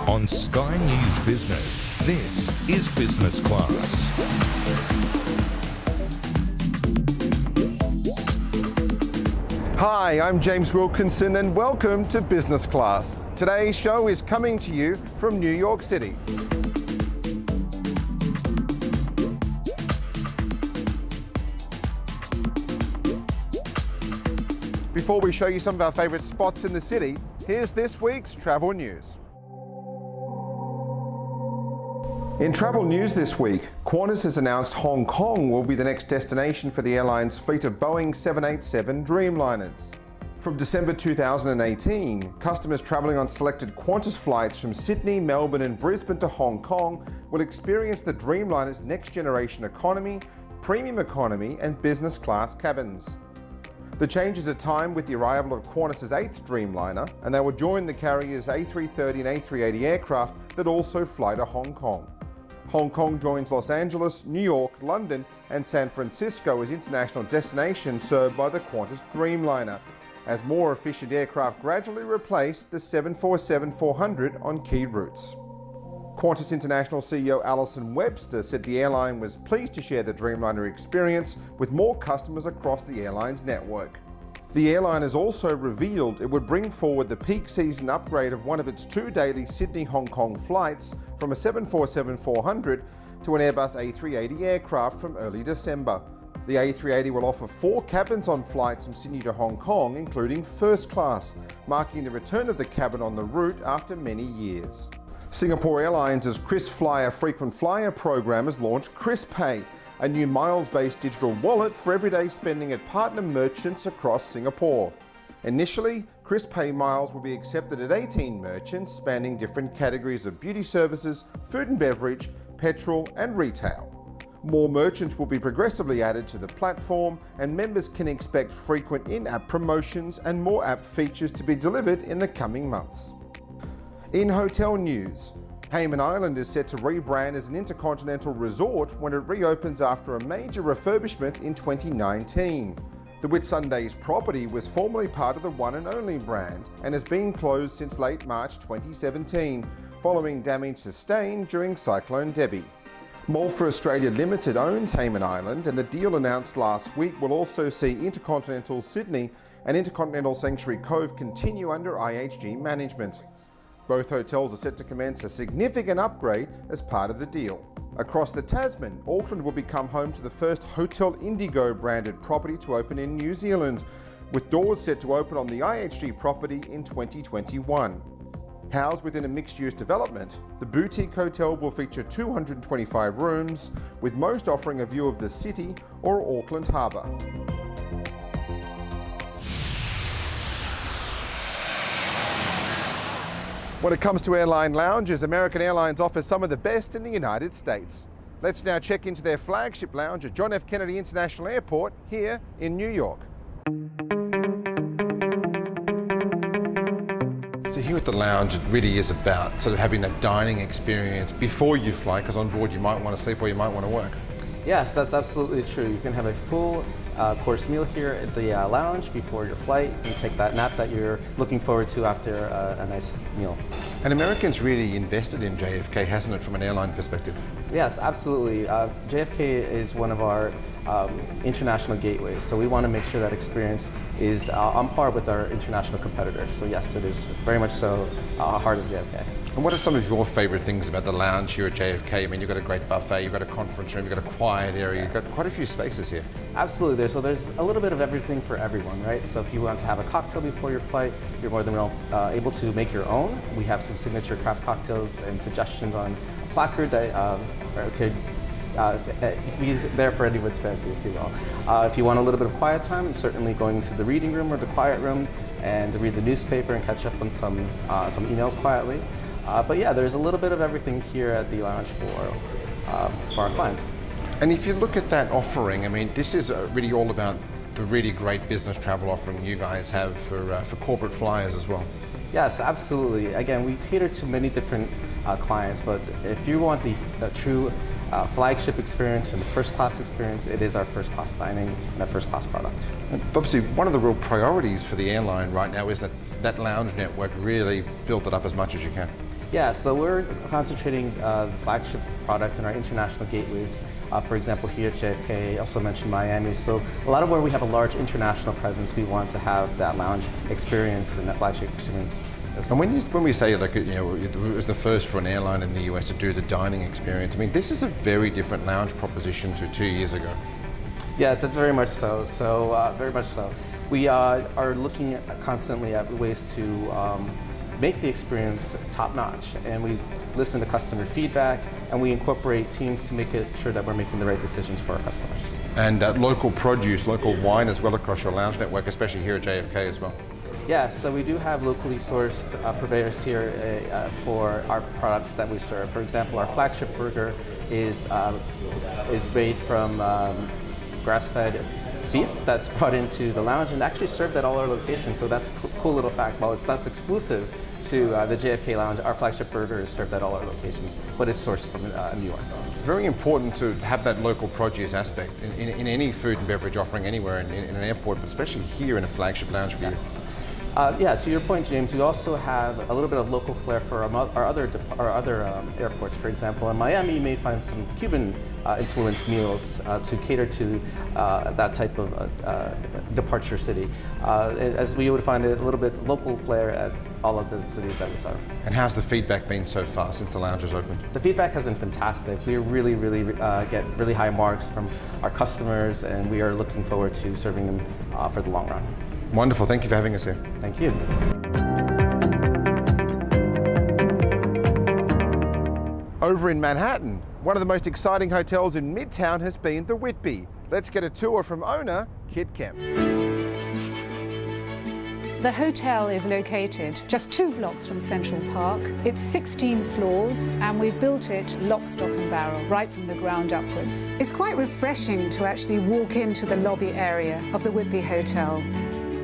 On Sky News Business, this is Business Class. Hi, I'm James Wilkinson and welcome to Business Class. Today's show is coming to you from New York City. Before we show you some of our favourite spots in the city, here's this week's travel news. In travel news this week, Qantas has announced Hong Kong will be the next destination for the airline's fleet of Boeing 787 Dreamliners. From December 2018, customers travelling on selected Qantas flights from Sydney, Melbourne and Brisbane to Hong Kong will experience the Dreamliner's next generation economy, premium economy and business class cabins. The changes are timed with the arrival of Qantas's 8th Dreamliner, and they will join the carrier's A330 and A380 aircraft that also fly to Hong Kong. Hong Kong joins Los Angeles, New York, London and San Francisco as international destinations served by the Qantas Dreamliner, as more efficient aircraft gradually replace the 747-400 on key routes. Qantas International CEO Alison Webster said the airline was pleased to share the Dreamliner experience with more customers across the airline's network. The airline has also revealed it would bring forward the peak season upgrade of one of its 2 daily Sydney-Hong Kong flights from a 747-400 to an Airbus A380 aircraft from early December. The A380 will offer 4 cabins on flights from Sydney to Hong Kong, including first class, marking the return of the cabin on the route after many years. Singapore Airlines' KrisFlyer frequent flyer program has launched KrisPay, a new miles-based digital wallet for everyday spending at partner merchants across Singapore. Initially, KrisPay miles will be accepted at 18 merchants spanning different categories of beauty services, food and beverage, petrol and retail. More merchants will be progressively added to the platform, and members can expect frequent in-app promotions and more app features to be delivered in the coming months. In hotel news, Hayman Island is set to rebrand as an intercontinental resort when it reopens after a major refurbishment in 2019. The Whitsundays property was formerly part of the One and Only brand and has been closed since late March 2017, following damage sustained during Cyclone Debbie. Mall for Australia Limited owns Hayman Island, and the deal announced last week will also see Intercontinental Sydney and Intercontinental Sanctuary Cove continue under IHG management. Both hotels are set to commence a significant upgrade as part of the deal. Across the Tasman, Auckland will become home to the first Hotel Indigo branded property to open in New Zealand, with doors set to open on the IHG property in 2021. Housed within a mixed-use development, the boutique hotel will feature 225 rooms, with most offering a view of the city or Auckland Harbour. When it comes to airline lounges, American Airlines offers some of the best in the United States. Let's now check into their flagship lounge at John F. Kennedy International Airport here in New York. So here at the lounge, it really is about sort of having that dining experience before you fly, because on board you might want to sleep or you might want to work. Yes, that's absolutely true. You can have a full course meal here at the lounge before your flight and take that nap that you're looking forward to after a nice meal. And Americans really invested in JFK, hasn't it, from an airline perspective? Yes, absolutely. JFK is one of our international gateways, so we want to make sure that experience is on par with our international competitors. So yes, it is very much so heart of JFK. And what are some of your favourite things about the lounge here at JFK? I mean, you've got a great buffet, you've got a conference room, you've got a quiet area, you've got quite a few spaces here. Absolutely. So there's a little bit of everything for everyone, right? So if you want to have a cocktail before your flight, you're more than able to make your own. We have some signature craft cocktails and suggestions on a placard that could be there for anyone's fancy, if you will. If you want a little bit of quiet time, certainly going to the reading room or the quiet room and to read the newspaper and catch up on some emails quietly. But yeah, there's a little bit of everything here at the lounge for our clients. And if you look at that offering, I mean, this is really all about the really great business travel offering you guys have for corporate flyers as well. Yes, absolutely. Again, we cater to many different clients, but if you want the true flagship experience and the first class experience, it is our first class dining and our first class product. And obviously, one of the real priorities for the airline right now is that lounge network, really build it up as much as you can. Yeah, so we're concentrating the Flagship product in our international gateways. For example, here at JFK, also mentioned Miami. So a lot of where we have a large international presence, we want to have that lounge experience and that Flagship experience. And when we say, like, it was the first for an airline in the US to do the dining experience, I mean, this is a very different lounge proposition to 2 years ago. Yes, it's very much so. Very much so. We are looking constantly at ways to make the experience top-notch, and we listen to customer feedback, and we incorporate teams to make sure that we're making the right decisions for our customers. And local produce, local wine as well across your lounge network, especially here at JFK as well. Yes, so we do have locally sourced purveyors here for our products that we serve. For example, our Flagship burger is made from grass-fed beef that's brought into the lounge and actually served at all our locations. So that's a cool little fact. While that's exclusive to the JFK lounge, our Flagship burger is served at all our locations, but it's sourced from New York. Very important to have that local produce aspect in any food and beverage offering anywhere in an airport, but especially here in a Flagship lounge for you. Yeah, to your point, James, we also have a little bit of local flair for our other airports. For example, in Miami, you may find some Cuban influenced meals to cater to that type of departure city, as we would find a little bit local flair at all of the cities that we serve. And how's the feedback been so far since the lounge has opened? The feedback has been fantastic. We really get really high marks from our customers, and we are looking forward to serving them for the long run. Wonderful. Thank you for having us here. Thank you. Over in Manhattan, one of the most exciting hotels in Midtown has been the Whitby. Let's get a tour from owner Kit Kemp. The hotel is located just 2 blocks from Central Park. It's 16 floors, and we've built it lock, stock and barrel, right from the ground upwards. It's quite refreshing to actually walk into the lobby area of the Whitby Hotel.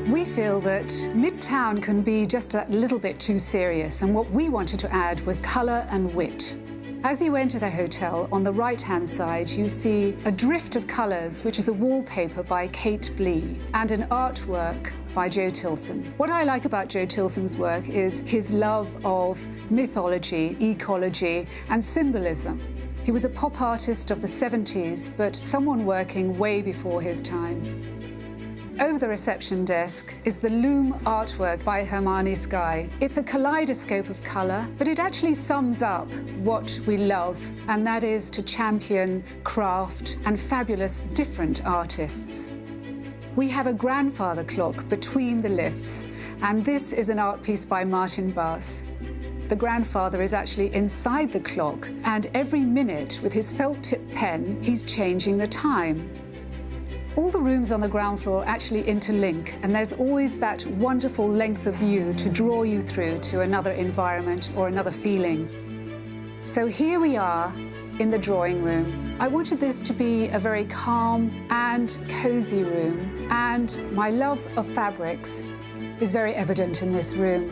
We feel that Midtown can be just a little bit too serious, and what we wanted to add was colour and wit. As you enter the hotel, on the right-hand side, you see a drift of colours, which is a wallpaper by Kate Blee, and an artwork by Joe Tilson. What I like about Joe Tilson's work is his love of mythology, ecology, and symbolism. He was a pop artist of the 70s, but someone working way before his time. Over the reception desk is the loom artwork by Hermione Sky. It's a kaleidoscope of colour, but it actually sums up what we love, and that is to champion craft and fabulous different artists. We have a grandfather clock between the lifts, and this is an art piece by Martin Bass. The grandfather is actually inside the clock, and every minute with his felt-tip pen, he's changing the time. All the rooms on the ground floor actually interlink, and there's always that wonderful length of view to draw you through to another environment or another feeling. So here we are in the drawing room. I wanted this to be a very calm and cozy room, and my love of fabrics is very evident in this room.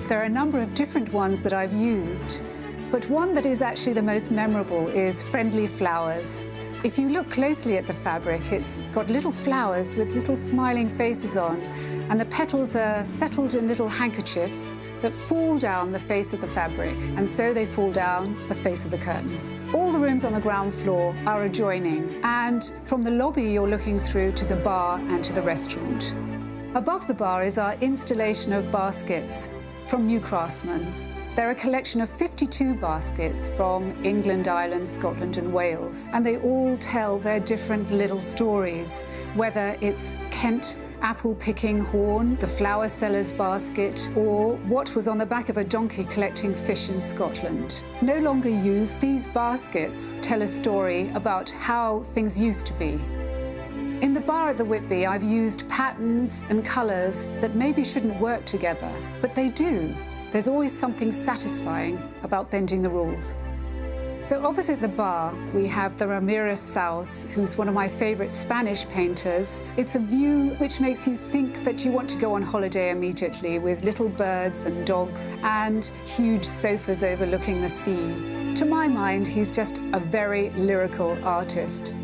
There are a number of different ones that I've used, but one that is actually the most memorable is Friendly Flowers. If you look closely at the fabric, it's got little flowers with little smiling faces on, and the petals are settled in little handkerchiefs that fall down the face of the fabric, and so they fall down the face of the curtain. All the rooms on the ground floor are adjoining, and from the lobby you're looking through to the bar and to the restaurant. Above the bar is our installation of baskets from New Craftsman. They're a collection of 52 baskets from England, Ireland, Scotland and Wales, and they all tell their different little stories, whether it's Kent apple-picking horn, the flower seller's basket, or what was on the back of a donkey collecting fish in Scotland. No longer used, these baskets tell a story about how things used to be. In the bar at the Whitby, I've used patterns and colours that maybe shouldn't work together, but they do. There's always something satisfying about bending the rules. So opposite the bar, we have the Ramirez Saus, who's one of my favourite Spanish painters. It's a view which makes you think that you want to go on holiday immediately, with little birds and dogs and huge sofas overlooking the sea. To my mind, he's just a very lyrical artist.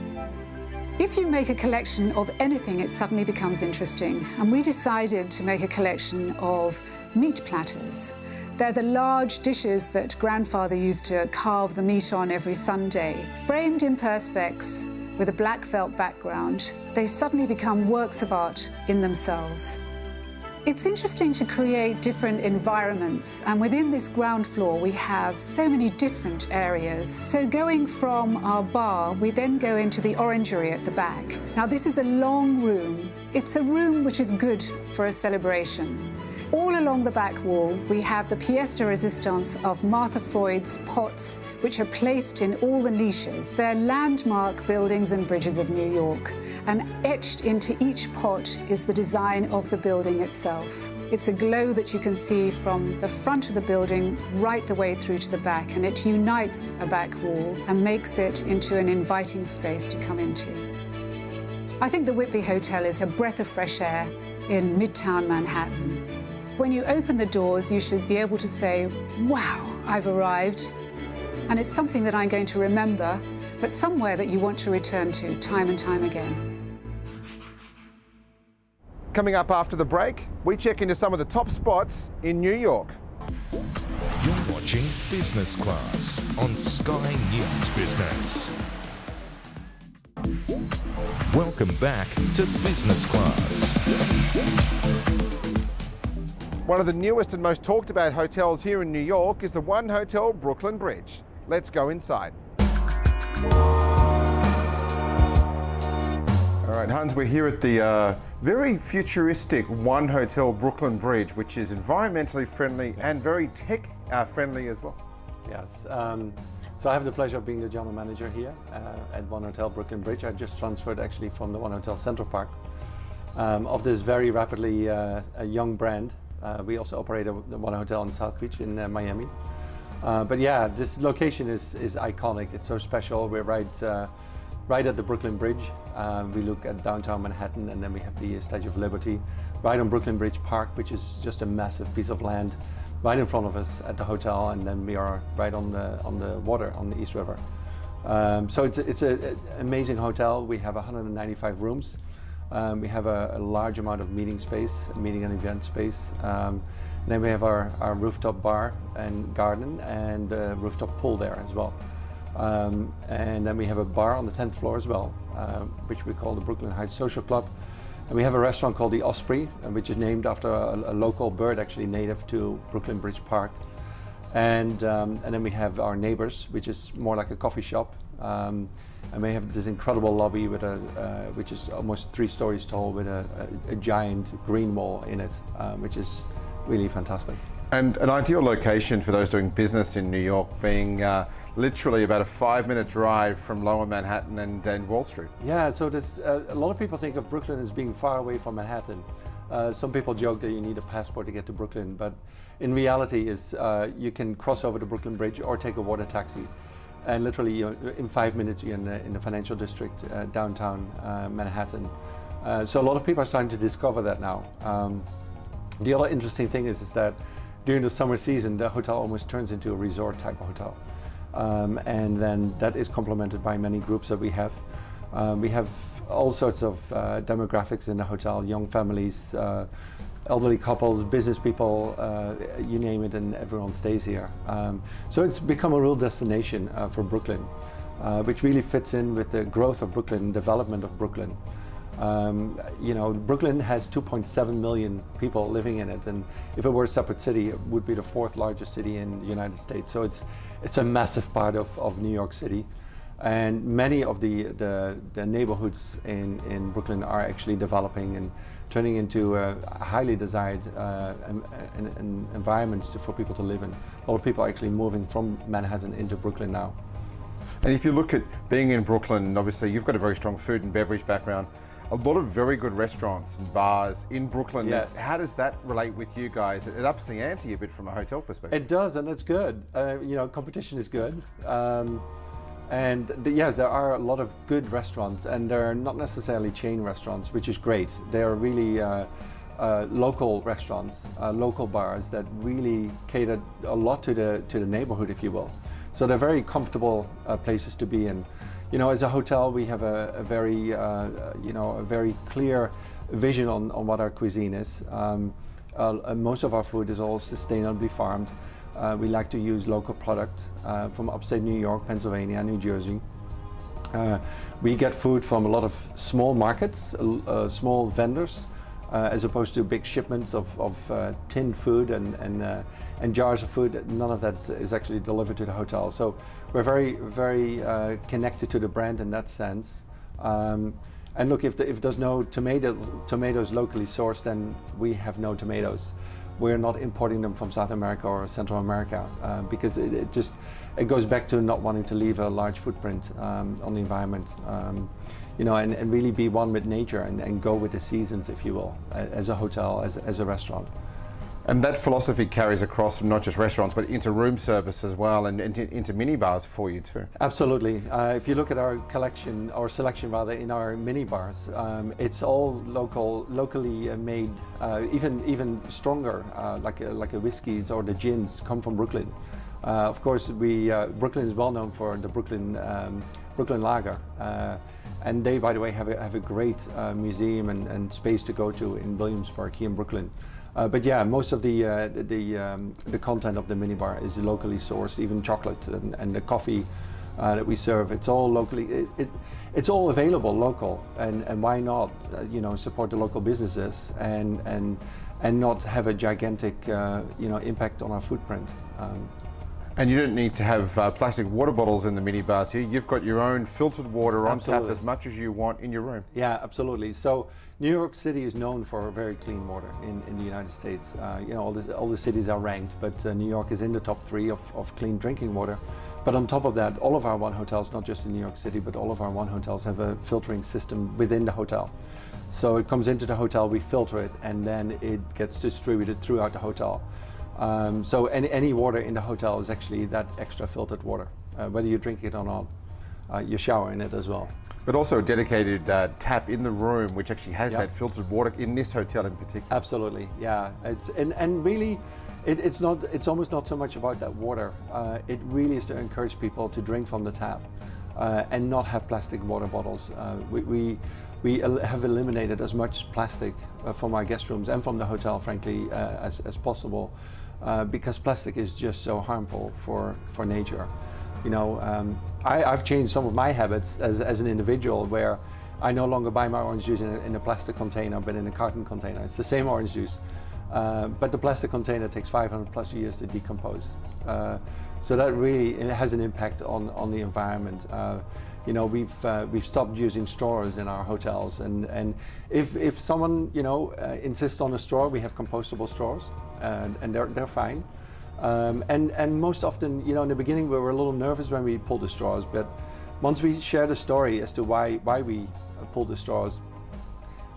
If you make a collection of anything, it suddenly becomes interesting. And we decided to make a collection of meat platters They're the large dishes that grandfather used to carve the meat on every Sunday. Framed in perspex with a black felt background, they suddenly become works of art in themselves. It's interesting to create different environments, and within this ground floor we have so many different areas. So going from our bar, we then go into the orangery at the back. Now this is a long room. It's a room which is good for a celebration. All along the back wall, we have the pièce de résistance of Martha Freud's pots, which are placed in all the niches. They're landmark buildings and bridges of New York, and etched into each pot is the design of the building itself. It's a glow that you can see from the front of the building right the way through to the back, and it unites a back wall and makes it into an inviting space to come into. I think the Whitby Hotel is a breath of fresh air in Midtown Manhattan. When you open the doors, you should be able to say, wow, I've arrived. And it's something that I'm going to remember, but somewhere that you want to return to time and time again. Coming up after the break, we check into some of the top spots in New York. You're watching Business Class on Sky News Business. Welcome back to Business Class. One of the newest and most talked about hotels here in New York is the 1 Hotel Brooklyn Bridge. Let's go inside. All right, Hans, we're here at the very futuristic 1 Hotel Brooklyn Bridge, which is environmentally friendly and very tech friendly as well. Yes, so I have the pleasure of being the general manager here at 1 Hotel Brooklyn Bridge. I just transferred actually from the 1 Hotel Central Park of this very rapidly a young brand. We also operate the 1 Hotel in South Beach in Miami. But yeah, this location is iconic. It's so special. We're right at the Brooklyn Bridge. We look at downtown Manhattan, and then we have the Statue of Liberty right on Brooklyn Bridge Park, which is just a massive piece of land right in front of us at the hotel, and then we are right on the water on the East River. So it's an amazing hotel. We have 195 rooms. We have a large amount of meeting space, meeting and event space. Then we have our rooftop bar and garden, and rooftop pool there as well. And then we have a bar on the 10th floor as well, which we call the Brooklyn Heights Social Club. And we have a restaurant called the Osprey, which is named after a local bird actually native to Brooklyn Bridge Park. And then we have our Neighbors, which is more like a coffee shop. And we have this incredible lobby with which is almost 3 stories tall, with a giant green wall in it, which is really fantastic. And an ideal location for those doing business in New York, being literally about a 5-minute drive from Lower Manhattan and Wall Street. Yeah, so there's, a lot of people think of Brooklyn as being far away from Manhattan. Some people joke that you need a passport to get to Brooklyn, but in reality you can cross over the Brooklyn Bridge or take a water taxi. And literally, in 5 minutes, you're in the financial district, downtown Manhattan. So a lot of people are starting to discover that now. The other interesting thing is that during the summer season, the hotel almost turns into a resort type of hotel. And then that is complemented by many groups that we have. We have all sorts of demographics in the hotel, young families, elderly couples, business people, you name it, and everyone stays here. So it's become a real destination for Brooklyn, which really fits in with the growth of Brooklyn, development of Brooklyn. Brooklyn has 2.7 million people living in it, and if it were a separate city, it would be the 4th largest city in the United States. So it's a massive part of New York City. And many of the neighborhoods in Brooklyn are actually developing and turning into highly desired environments for people to live in. A lot of people are actually moving from Manhattan into Brooklyn now. And if you look at being in Brooklyn, obviously you've got a very strong food and beverage background. A lot of very good restaurants and bars in Brooklyn. Yes. How does that relate with you guys? It ups the ante a bit from a hotel perspective. It does, and it's good. Competition is good. Yes, there are a lot of good restaurants, and they're not necessarily chain restaurants, which is great. They're really local restaurants, local bars that really cater a lot to the neighborhood, if you will. So they're very comfortable places to be in. As a hotel, we have a very clear vision on what our cuisine is. Most of our food is all sustainably farmed. We like to use local product from upstate New York, Pennsylvania, New Jersey. We get food from a lot of small markets, small vendors, as opposed to big shipments of tinned food and jars of food. None of that is actually delivered to the hotel. So we're very, very connected to the brand in that sense. And look, if there's no tomatoes locally sourced, then we have no tomatoes. We're not importing them from South America or Central America because it goes back to not wanting to leave a large footprint on the environment. And really be one with nature and go with the seasons, if you will, as a hotel, as a restaurant. And that philosophy carries across from not just restaurants, but into room service as well, and into minibars for you too. Absolutely. If you look at our collection, or selection rather, in our minibars, it's all locally made, even stronger, like a whiskeys or the gins come from Brooklyn. Of course, Brooklyn is well known for the Brooklyn Lager. And they, by the way, have a great museum and space to go to in Williamsburg here in Brooklyn. But yeah, most of the content of the minibar is locally sourced, even chocolate and the coffee that we serve. It's all locally. It's all available local, and why not? Support the local businesses and not have a gigantic impact on our footprint. And you don't need to have plastic water bottles in the minibars here. You've got your own filtered water on tap as much as you want in your room. Yeah, absolutely. So New York City is known for very clean water in the United States. All the cities are ranked, but New York is in the top 3 of clean drinking water. But on top of that, all of our One Hotels, not just in New York City, but all of our One Hotels have a filtering system within the hotel. So it comes into the hotel, we filter it, and then it gets distributed throughout the hotel. So any water in the hotel is actually that extra filtered water, whether you drink it or not. You shower in it as well. But also a dedicated tap in the room, which actually has that filtered water in this hotel in particular. Absolutely, yeah. And really, it's almost not so much about that water. It really is to encourage people to drink from the tap and not have plastic water bottles. We have eliminated as much plastic from our guest rooms and from the hotel, frankly, as possible, because plastic is just so harmful for nature. I've changed some of my habits as an individual, where I no longer buy my orange juice in a plastic container, but in a carton container. It's the same orange juice, but the plastic container takes 500 plus years to decompose. So that really has an impact on the environment. We've stopped using straws in our hotels, and if someone insists on a straw, we have compostable straws, and they're fine. And most often, in the beginning, we were a little nervous when we pulled the straws, but once we share the story as to why we pulled the straws,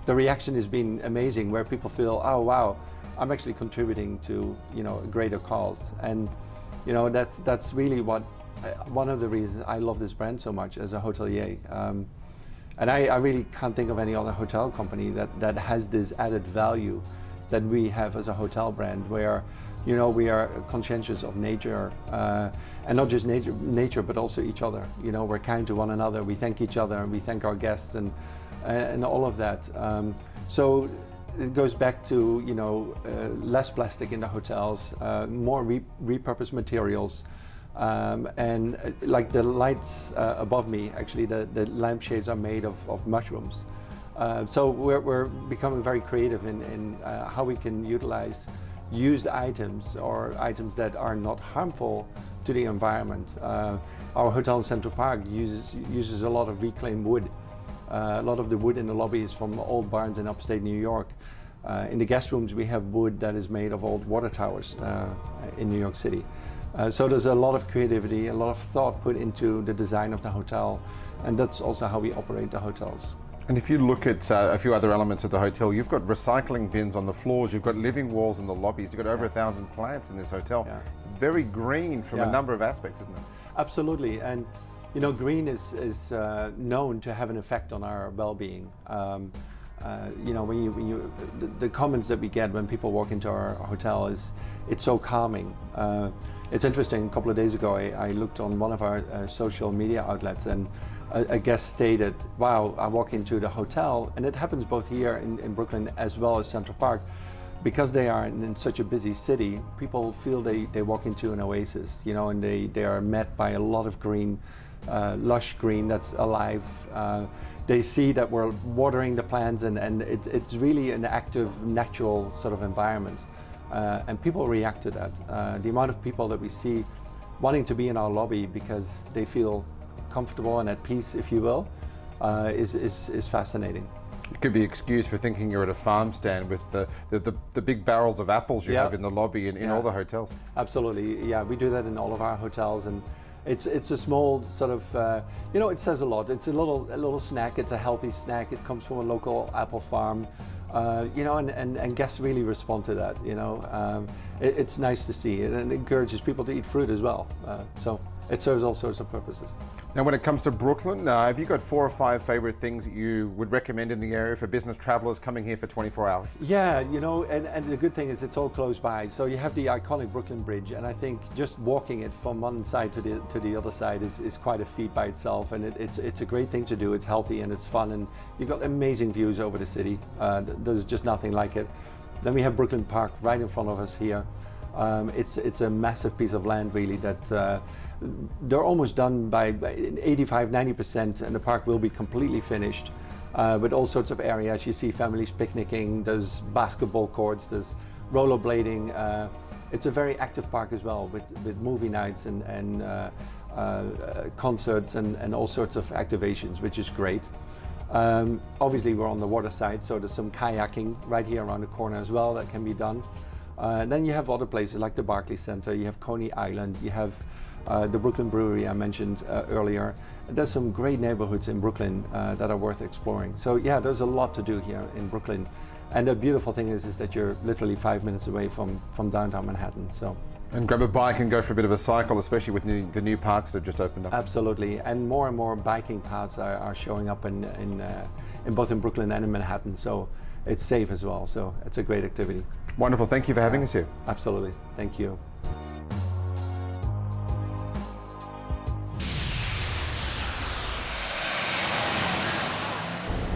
the reaction has been amazing, where people feel, oh wow, I'm actually contributing to a greater cause. And that's really one of the reasons I love this brand so much as a hotelier. And I really can't think of any other hotel company that has this added value that we have as a hotel brand, where we are conscientious of nature, and not just nature, but also each other. We're kind to one another. We thank each other, and we thank our guests, and all of that. So it goes back to less plastic in the hotels, more repurposed materials, and like the lights above me, actually the lampshades are made of mushrooms. So we're becoming very creative in how we can utilize used items, or items that are not harmful to the environment. Our hotel in Central Park uses a lot of reclaimed wood. A lot of the wood in the lobby is from old barns in upstate New York. In the guest rooms, we have wood that is made of old water towers in New York City. So there's a lot of creativity, a lot of thought put into the design of the hotel, and that's also how we operate the hotels. And if you look at a few other elements of the hotel, you've got recycling bins on the floors, you've got living walls in the lobbies, you've got over 1,000 plants in this hotel. Yeah. Very green from a number of aspects, isn't it? Absolutely, and green is known to have an effect on our well-being. The comments that we get when people walk into our hotel is, it's so calming. It's interesting, a couple of days ago I looked on one of our social media outlets, and a guest stated, wow, I walk into the hotel, and it happens both here in Brooklyn as well as Central Park, because they are in such a busy city, people feel they walk into an oasis, you know, and they are met by a lot of green, lush green that's alive. They see that we're watering the plants, and it's really an active, natural sort of environment. And people react to that. The amount of people that we see wanting to be in our lobby because they feel comfortable and at peace, if you will, is fascinating. You could be excused for thinking you're at a farm stand with the big barrels of apples you have in the lobby in all the hotels. Absolutely, yeah, we do that in all of our hotels, and it's a small sort of, you know, it says a lot. It's a little snack, it's a healthy snack, it comes from a local apple farm, you know, and guests really respond to that, you know. It's nice to see, and it encourages people to eat fruit as well, so it serves all sorts of purposes. Now, when it comes to Brooklyn, have you got 4 or 5 favorite things that you would recommend in the area for business travelers coming here for 24 hours? Yeah, you know, and the good thing is it's all close by. So you have the iconic Brooklyn Bridge, and I think just walking it from one side to the other side is quite a feat by itself, and it's a great thing to do. It's healthy and it's fun, and you've got amazing views over the city. There's just nothing like it. Then we have Brooklyn Park right in front of us here. It's a massive piece of land, really, that they're almost done by 85–90%, and the park will be completely finished with all sorts of areas. You see families picnicking, there's basketball courts, there's rollerblading. It's a very active park as well, with movie nights and concerts and all sorts of activations, which is great. Obviously we're on the water side, so there's some kayaking right here around the corner as well that can be done. And then you have other places like the Barclays Center, you have Coney Island, you have the Brooklyn Brewery I mentioned earlier. There's some great neighborhoods in Brooklyn that are worth exploring. So yeah, there's a lot to do here in Brooklyn. And the beautiful thing is that you're literally 5 minutes away from downtown Manhattan. So. And grab a bike and go for a bit of a cycle, especially with the new parks that have just opened up. Absolutely, and more biking paths are showing up in both in Brooklyn and in Manhattan. So it's safe as well. So it's a great activity. Wonderful. Thank you for having us here. Absolutely. Thank you.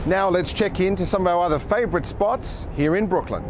Now let's check into some of our other favourite spots here in Brooklyn.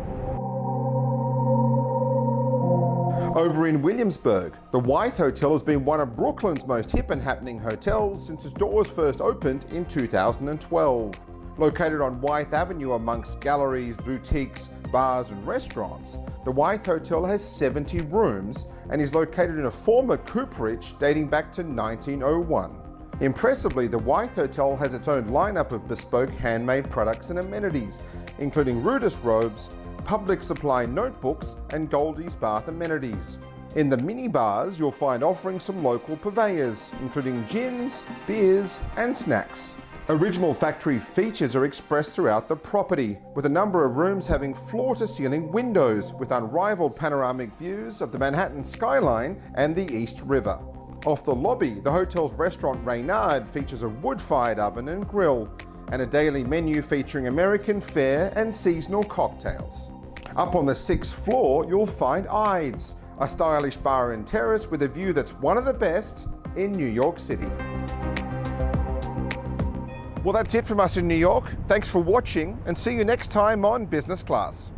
Over in Williamsburg, the Wythe Hotel has been one of Brooklyn's most hip and happening hotels since its doors first opened in 2012. Located on Wythe Avenue amongst galleries, boutiques, bars and restaurants, the Wythe Hotel has 70 rooms and is located in a former cooperage dating back to 1901. Impressively, the Wythe Hotel has its own lineup of bespoke handmade products and amenities, including Rudis robes, Public Supply notebooks and Goldie's bath amenities. In the mini bars, you'll find offerings from local purveyors, including gins, beers and snacks. Original factory features are expressed throughout the property, with a number of rooms having floor-to-ceiling windows with unrivaled panoramic views of the Manhattan skyline and the East River. Off the lobby, the hotel's restaurant Reynard features a wood-fired oven and grill, and a daily menu featuring American fare and seasonal cocktails. Up on the 6th floor, you'll find Ide's, a stylish bar and terrace with a view that's one of the best in New York City. Well, that's it from us in New York. Thanks for watching, and see you next time on Business Class.